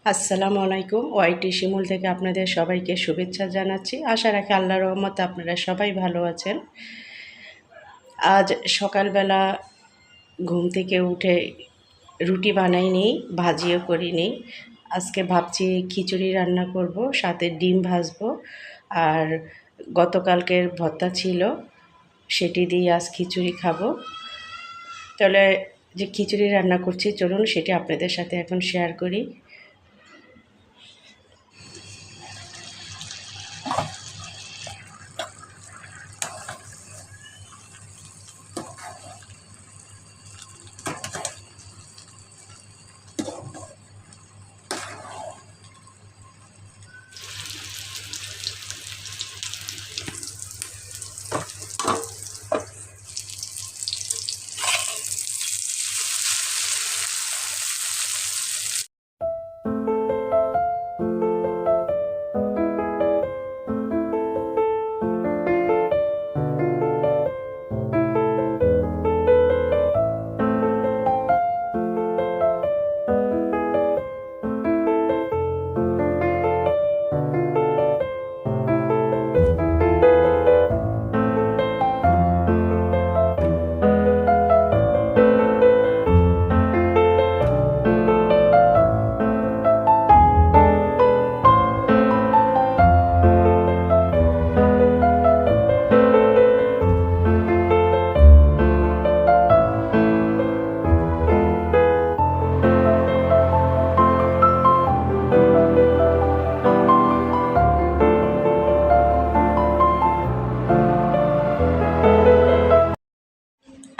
আসসালামু আলাইকুম। ওয়াইটি শিমুল থেকে আপনাদের সবাইকে শুভেচ্ছা জানাচ্ছি। আশা রাখি আল্লাহর রহমতে আপনারা সবাই ভালো আছেন। আজ সকালবেলা ঘুম থেকে উঠে রুটি বানাইনি, ভাজিও করিনি। আজকে ভাবছি খিচুড়ি রান্না করব, সাথে ডিম ভাজবো। আর গতকালকের ভর্তা ছিল, সেটি দিয়ে আজ খিচুড়ি খাবো। তাহলে যে খিচুড়ি রান্না করছি, চলুন সেটি আপনাদের সাথে এখন শেয়ার করি।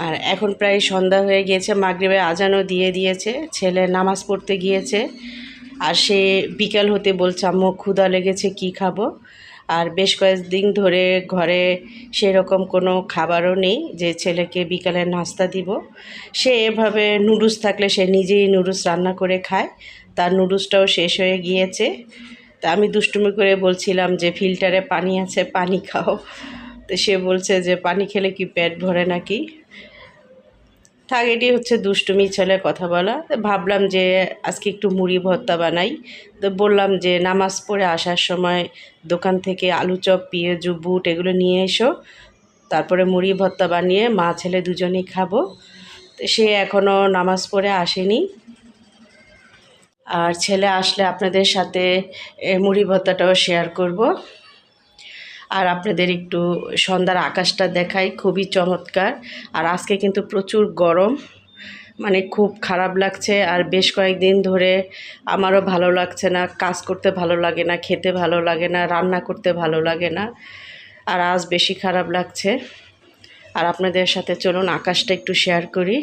আর এখন প্রায় সন্ধ্যা হয়ে গিয়েছে, মাগরিবের আজানও দিয়ে দিয়েছে, ছেলে নামাজ পড়তে গিয়েছে। আর সে বিকাল হতে বলছে আম্মু ক্ষুধা লেগেছে, কি খাবো। আর বেশ কয়েকদিন ধরে ঘরে সেরকম কোনো খাবারও নেই যে ছেলেকে বিকালে নাস্তা দিব। সে এভাবে নুডলস থাকলে সে নিজেই নুডলস রান্না করে খায়। তার নুডলসটাও শেষ হয়ে গিয়েছে। তা আমি দুষ্টুমি করে বলছিলাম যে ফিল্টারে পানি আছে, পানি খাও। তো সে বলছে যে পানি খেলে কি পেট ভরে নাকি। থাক, এটি হচ্ছে দুষ্টুমি ছেলে কথা বলা। তো ভাবলাম যে আজকে একটু মুড়ি ভর্তা বানাই। তো বললাম যে নামাজ পড়ে আসার সময় দোকান থেকে আলু চপ, পেঁয়াজু, বুট এগুলো নিয়ে এসো, তারপরে মুড়ি ভর্তা বানিয়ে মা ছেলে দুজনেই খাবো। তো সে এখনও নামাজ পড়ে আসেনি। আর ছেলে আসলে আপনাদের সাথে মুড়ি ভর্তাটাও শেয়ার করব। আর আপনাদের একটু সন্ধ্যার আকাশটা দেখাই, খুবই চমৎকার। আর আজকে কিন্তু প্রচুর গরম, মানে খুব খারাপ লাগছে। আর বেশ কয়েকদিন ধরে আমারও ভালো লাগছে না, কাজ করতে ভালো লাগে না, খেতে ভালো লাগে না, রান্না করতে ভালো লাগে না। আর আজ বেশি খারাপ লাগছে। আর আপনাদের সাথে চলুন আকাশটা একটু শেয়ার করি।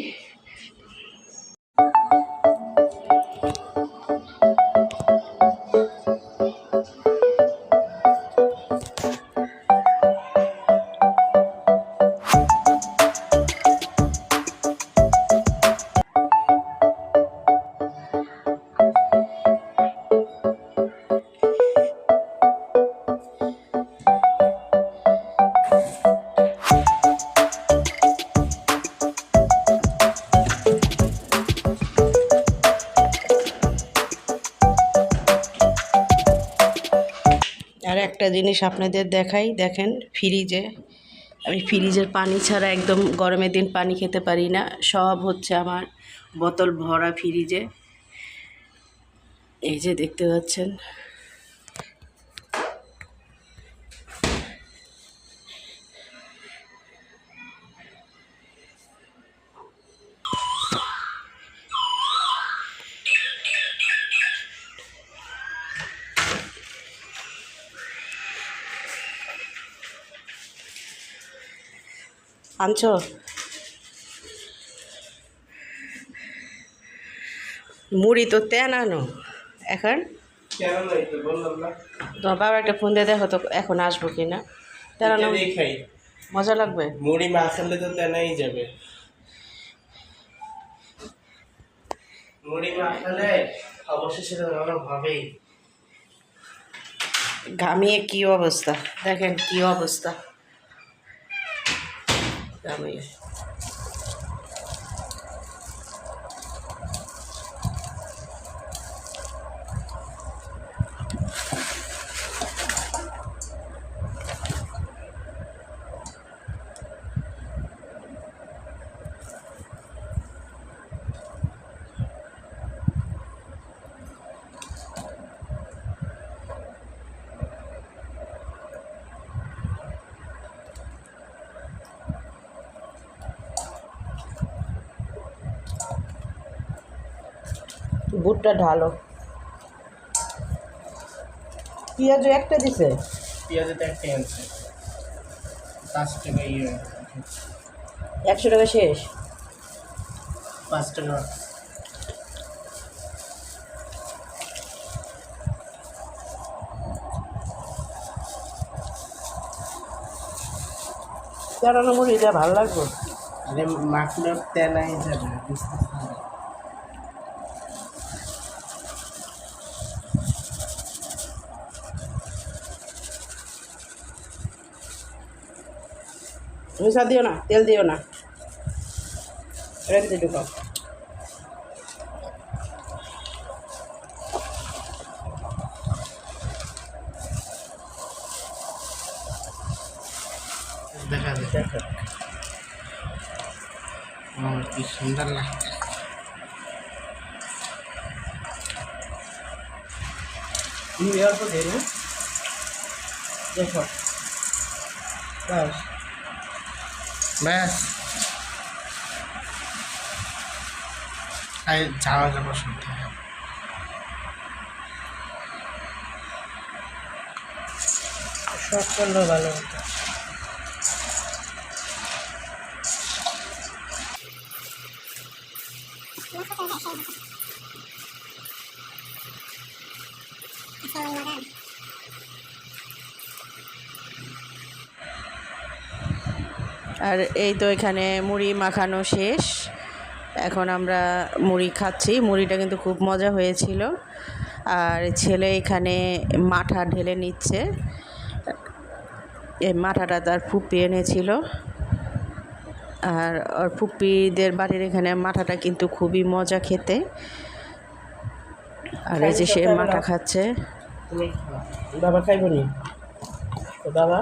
আর একটা জিনিস আপনাদের দেখাই, দেখেন ফ্রিজে, আমি ফ্রিজের পানি ছাড়া একদম গরমের দিন পানি খেতে পারি না। সব হচ্ছে আমার বোতল ভরা ফ্রিজে, এই যে দেখতে পাচ্ছেন। আনছো মুড়ি তো তেন আনো এখন। তোমার বাবা একটা ফোন দিয়ে দেখো তো এখন আসবো কিনা। তেন আনো, মজা লাগবে। মুড়ি মাখালে তো তেনাই যাবে। মুড়ি মাখালে অবশেষে হবেই। ঘামিয়ে কি অবস্থা দেখেন, কি অবস্থা ঘামিয়ে। বুটটা ঢালো। পেঁয়াজও একটা দিছে। পেঁয়াজে তো একটা আনছে 5 টাকা 100 টাকা শেষ। 5 টাকা। চারানো মুড়িটা ভালো লাগবে। আরে মাখলেও তেনাই যাবে বুঝতেছি না। মিশা দিও না, তেল দিও না, রেখে দিও। দেখা যায় কি সুন্দর লাগছে। অল্প দিই না, দেখো ব্যাস। ব্যাস যাওয়া যাবো শুনতে। সব করলেও ভালো হতো। আর এই তো এখানে মুড়ি মাখানো শেষ। এখন আমরা মুড়ি খাচ্ছি। মুড়িটা কিন্তু খুব মজা হয়েছিল। আর ছেলে এখানে মাঠা ঢেলে নিচ্ছে। এই মাঠাটা তার ফুপি এনেছিল। আর ওর ফুপিদের বাড়ির এখানে মাঠাটা কিন্তু খুবই মজা খেতে। আর এই যে সে মাঠা খাচ্ছে। বাবা খাইব নি? বাবা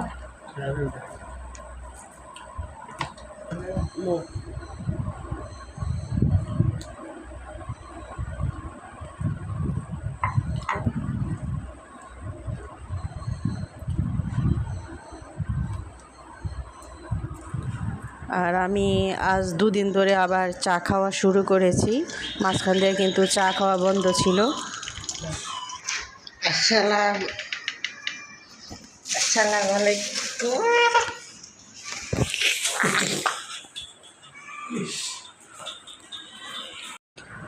আর আমি আজ 2 দিন ধরে আবার চা খাওয়া শুরু করেছি। মাঝখান দিয়ে কিন্তু চা খাওয়া বন্ধ ছিল। আসসালামু আলাইকুম।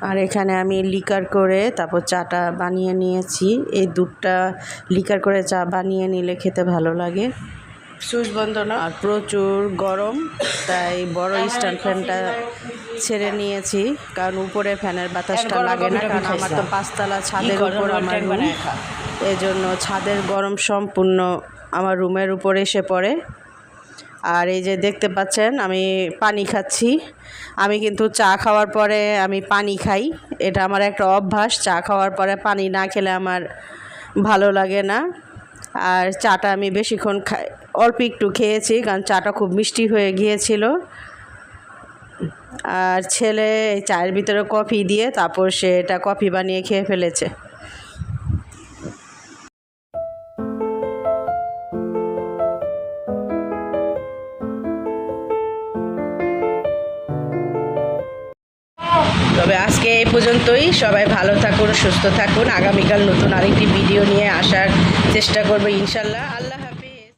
আর এখানে আমি লিকার করে তারপর চাটা বানিয়ে নিয়েছি। এই দুধটা লিকার করে চা বানিয়ে নিলে খেতে ভালো লাগে। সুইচ বন্ধ না, আর প্রচুর গরম, তাই বড় স্ট্যান্ড ফ্যানটা ছেড়ে নিয়েছি, কারণ উপরে ফ্যানের বাতাসটা লাগে না, কারণ আমার তো 5 তলা ছাদের উপর আমার রুম। এই জন্য ছাদের গরম সম্পূর্ণ আমার রুমের উপর এসে পড়ে। আর এই যে দেখতে পাচ্ছেন আমি পানি খাচ্ছি। আমি কিন্তু চা খাওয়ার পরে আমি পানি খাই, এটা আমার একটা অভ্যাস। চা খাওয়ার পরে পানি না খেলে আমার ভালো লাগে না। আর চাটা আমি বেশিক্ষণ অল্প একটু খেয়েছি, কারণ চাটা খুব মিষ্টি হয়ে গিয়েছিল। আর ছেলে এই চায়ের ভিতরে কফি দিয়ে তারপর সে এটা কফি বানিয়ে খেয়ে ফেলেছে। তবে আজকে এই পর্যন্তই। সবাই ভালো থাকুন, সুস্থ থাকুন। আগামীকাল নতুন আরেকটি ভিডিও নিয়ে আসার চেষ্টা করবো ইনশাল্লাহ। আল্লাহ।